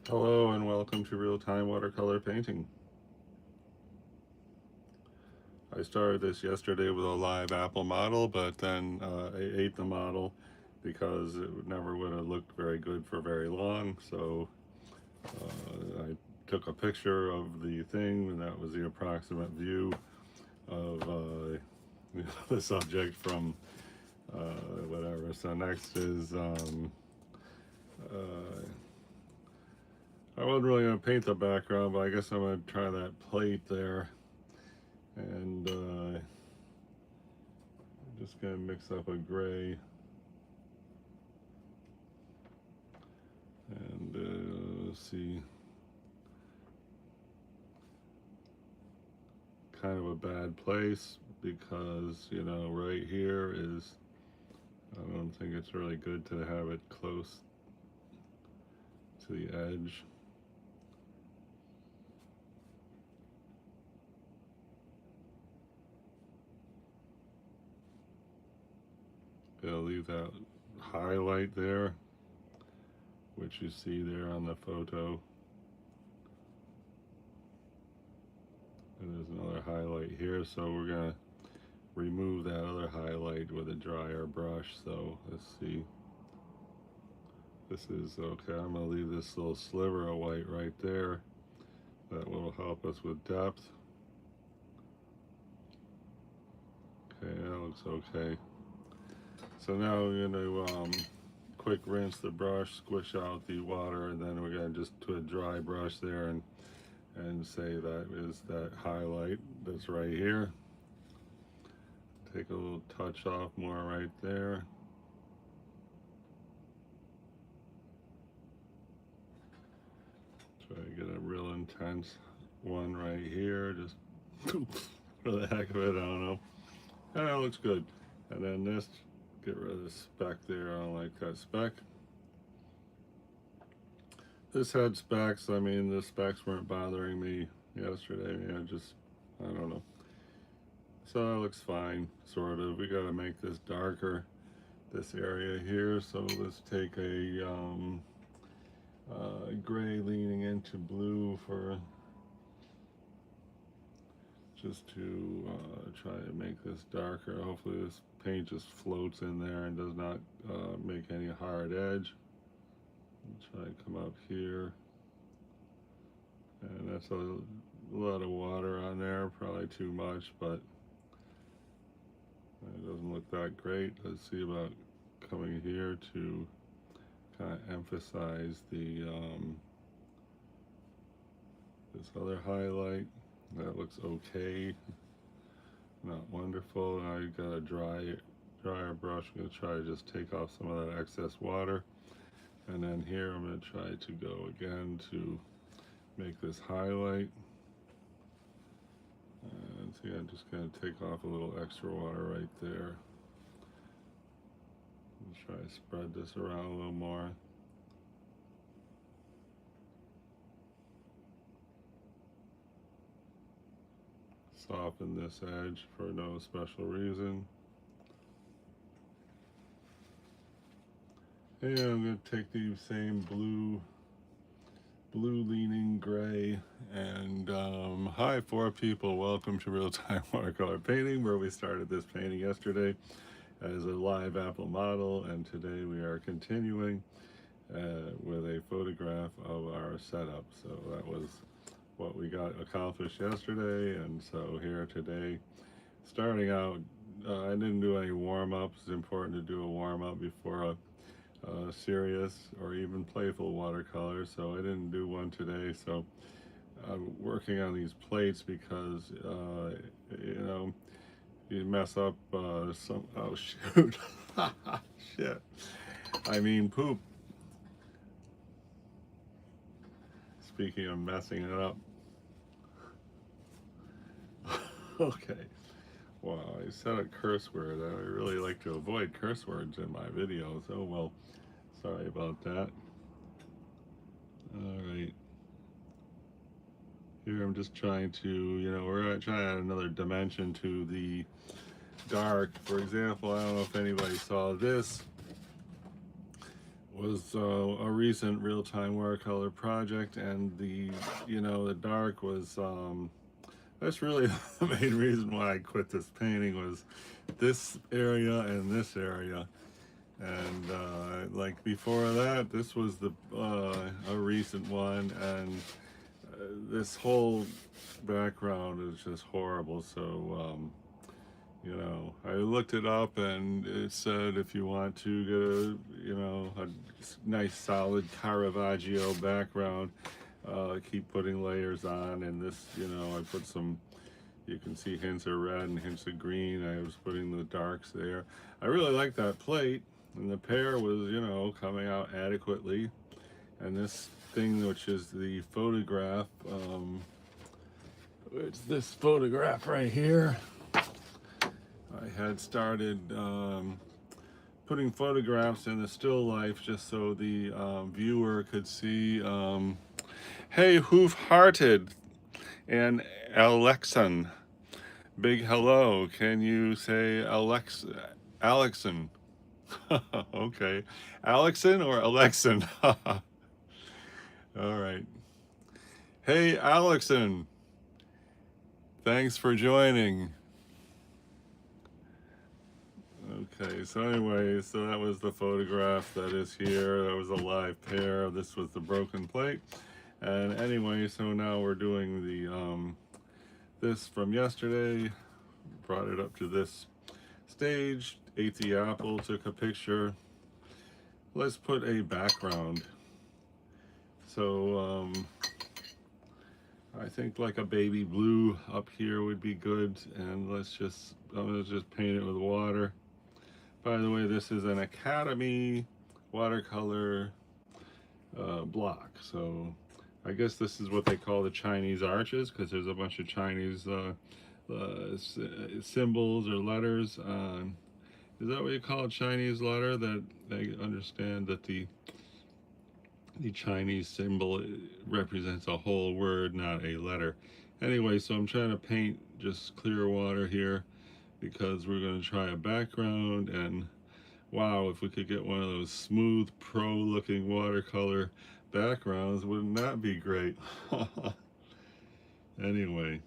Hello and welcome to real-time watercolor painting. I started this yesterday with a live apple model, but then I ate the model because it never would have looked very good for very long. So I took a picture of the thing, and that was the approximate view of the subject from whatever. So next is I wasn't really going to paint the background, but I guess I'm going to try that plate there. And I'm just going to mix up a gray. And let's see. Kind of a bad place because, right here is, I don't think it's really good to have it close to the edge. I'll leave that highlight there, which you see there on the photo. And there's another highlight here, so we're going to remove that other highlight with a drier brush. So let's see. This is okay. I'm going to leave this little sliver of white right there. That will help us with depth. Okay, that looks okay. So now we're going to quick rinse the brush, squish out the water, and then we're going to just do a dry brush there and say that is that highlight that's right here. Take a little touch off more right there. Try to get a real intense one right here, just for the heck of it, I don't know. And that looks good. And then this, get rid of the speck there, I don't like that speck. This had specks, I mean the specks weren't bothering me yesterday, I don't know. So that looks fine, sort of. We gotta make this darker, this area here, so let's take a gray leaning into blue for just to try to make this darker. Hopefully this paint just floats in there and does not make any hard edge. I'll try to come up here, and that's a lot of water on there, probably too much, but it doesn't look that great. Let's see about coming here to kind of emphasize the this other highlight. That looks okay, not wonderful. Now you've got a drier brush. I'm going to try to just take off some of that excess water, and then here I'm going to try to go again to make this highlight. And see, I'm just going to take off a little extra water right there. Try to spread this around a little more. Soften this edge for no special reason. And I'm going to take the same blue leaning gray, and hi 4 people, welcome to real-time watercolor painting, where we started this painting yesterday as a live apple model, and today we are continuing with a photograph of our setup. So that was what we got accomplished yesterday, and so here today, starting out, I didn't do any warm-up. It's important to do a warm-up before a serious or even playful watercolor, so I didn't do one today. So I'm working on these plates because you mess up some, oh shoot, shit, I mean poop. Speaking of messing it up. Okay, wow, I said a curse word. I really like to avoid curse words in my videos. Oh well, sorry about that. All right. Here I'm just trying to, we're going to try to add another dimension to the dark. For example, I don't know if anybody saw this was a recent real-time watercolor project, and the dark was that's really the main reason why I quit this painting, was this area and this area. And like before that, this was the a recent one, and this whole background is just horrible. So I looked it up, and it said if you want to get a nice solid Caravaggio background, keep putting layers on. And this, I put some. You can see hints of red and hints of green. I was putting the darks there. I really like that plate, and the pear was, coming out adequately. And this thing, which is the photograph, it's this photograph right here. I had started putting photographs in the still life just so the viewer could see. Hey, Hoof-Hearted and Alexan. Big hello. Can you say Alexan? Okay. Alexan or Alexan? All right. Hey, Alexan. Thanks for joining. Okay, so anyway, so that was the photograph that is here. That was a live pear. This was the broken plate. And anyway, so now we're doing the this from yesterday. Brought it up to this stage, ate the apple, took a picture. Let's put a background. So I think like a baby blue up here would be good. And I'm gonna just paint it with water. By the way, this is an Academy watercolor block. So I guess this is what they call the Chinese arches, because there's a bunch of Chinese symbols or letters. Is that what you call a Chinese letter? That I understand that the Chinese symbol represents a whole word, not a letter. Anyway, so I'm trying to paint just clear water here, because we're going to try a background. And wow, if we could get one of those smooth pro looking watercolor backgrounds, wouldn't that be great? Anyway,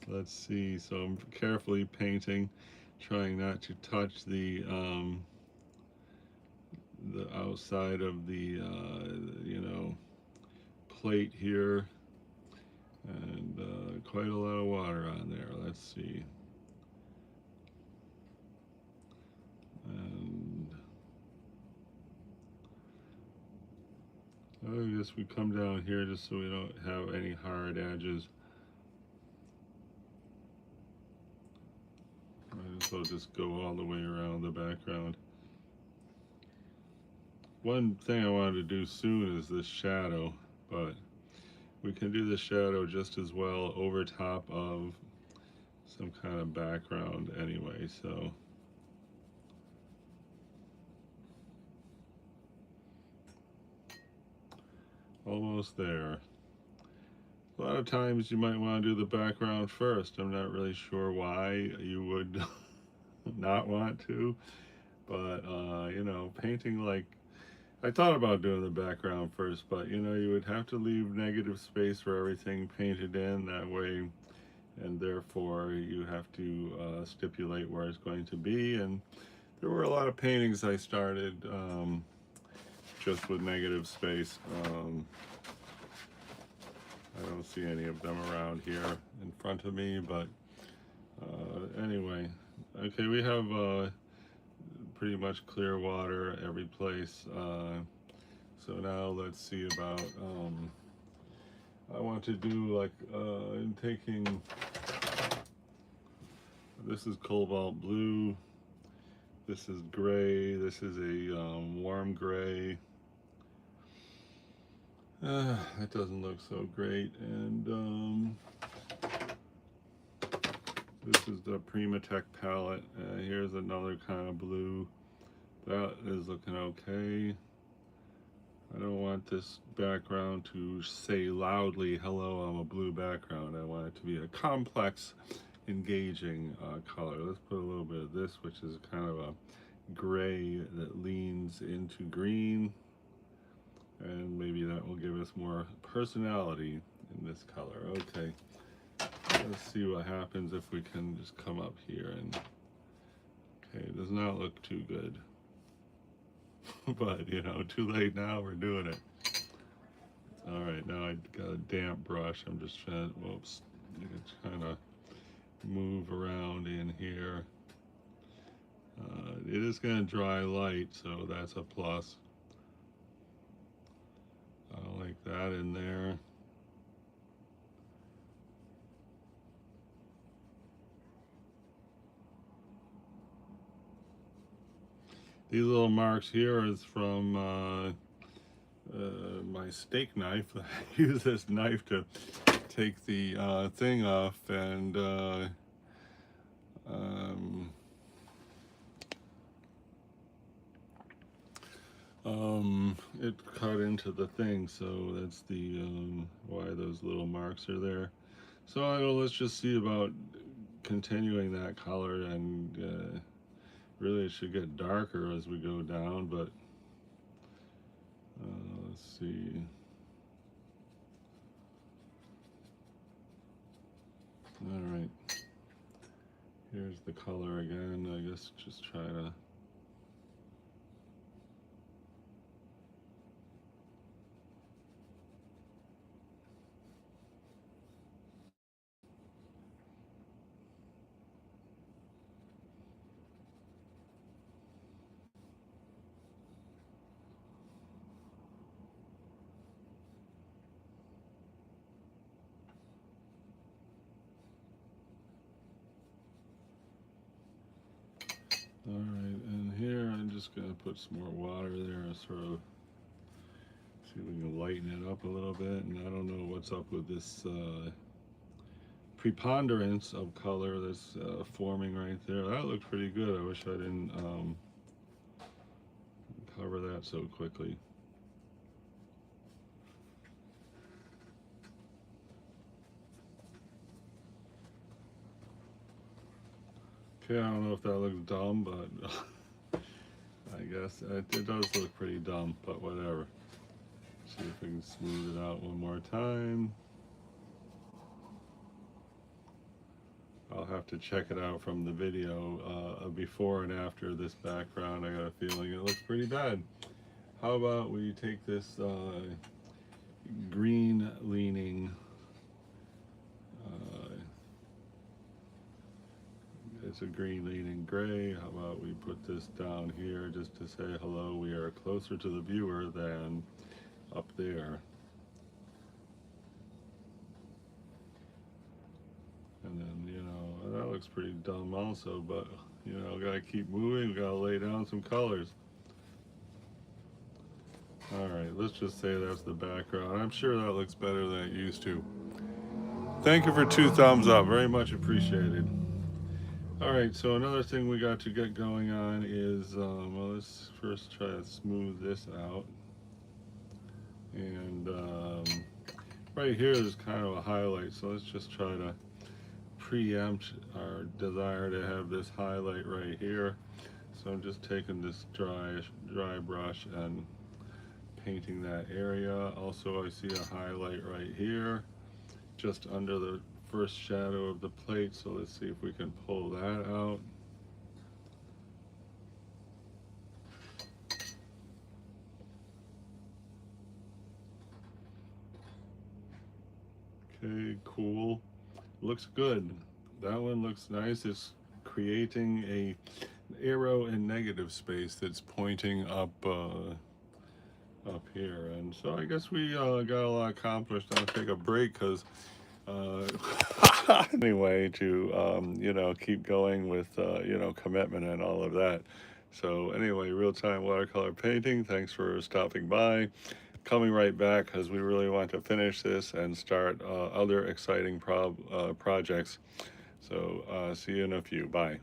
let's see. So I'm carefully painting, trying not to touch the outside of the plate here, and quite a lot of water on there. Let's see. And I guess we come down here just so we don't have any hard edges. Might as well just go all the way around the background. One thing I wanted to do soon is this shadow, but we can do the shadow just as well over top of some kind of background anyway, so. Almost there. A lot of times you might want to do the background first. I'm not really sure why you would not want to, but painting, like, I thought about doing the background first, but you would have to leave negative space for everything painted in that way, and therefore you have to stipulate where it's going to be. And there were a lot of paintings I started just with negative space. I don't see any of them around here in front of me, but anyway. Okay, we have pretty much clear water every place. So now let's see about, I want to do like, in taking, this is cobalt blue, this is gray, this is a warm gray. That doesn't look so great. And this is the Primatech palette. Here's another kind of blue. That is looking okay. I don't want this background to say loudly, hello, I'm a blue background. I want it to be a complex, engaging color. Let's put a little bit of this, which is kind of a gray that leans into green. that will give us more personality in this color. Okay, let's see what happens if we can just come up here and, okay, it does not look too good. But, you know, too late now, we're doing it. All right, now I got a damp brush. I'm just trying, whoops, trying to move around in here. It is going to dry light, so that's a plus. I don't like that in there. These little marks here is from my steak knife. I use this knife to take the thing off, and it cut into the thing, so that's the why those little marks are there. So let's just see about continuing that color, and really it should get darker as we go down, but let's see. All right, here's the color again. I guess just try to all right, and here I'm just going to put some more water there and sort of see if we can lighten it up a little bit. And I don't know what's up with this preponderance of color that's forming right there. That looked pretty good. I wish I didn't cover that so quickly. Okay, I don't know if that looks dumb, but I guess it does look pretty dumb, but whatever. See if we can smooth it out one more time. I'll have to check it out from the video before and after this background. I got a feeling it looks pretty bad. How about we take this green leaning, it's a green leaning gray. How about we put this down here just to say hello, we are closer to the viewer than up there. And then, you know, that looks pretty dumb also, but, you know, gotta keep moving, we gotta lay down some colors. All right, let's just say that's the background. I'm sure that looks better than it used to. Thank you for 2 thumbs up, very much appreciated. All right, so another thing we got to get going on is, well, let's first try to smooth this out. And right here is kind of a highlight, so let's just try to preempt our desire to have this highlight right here. So I'm just taking this dry brush and painting that area. Also, I see a highlight right here, just under the first shadow of the plate. So let's see if we can pull that out. Okay, cool. Looks good. That one looks nice. It's creating a arrow and negative space that's pointing up here. And so I guess we got a lot accomplished. I'll take a break because anyway, to you know, keep going with you know, commitment and all of that. So anyway, real-time watercolor painting. Thanks for stopping by. Coming right back because we really want to finish this and start other exciting projects. So see you in a few. Bye.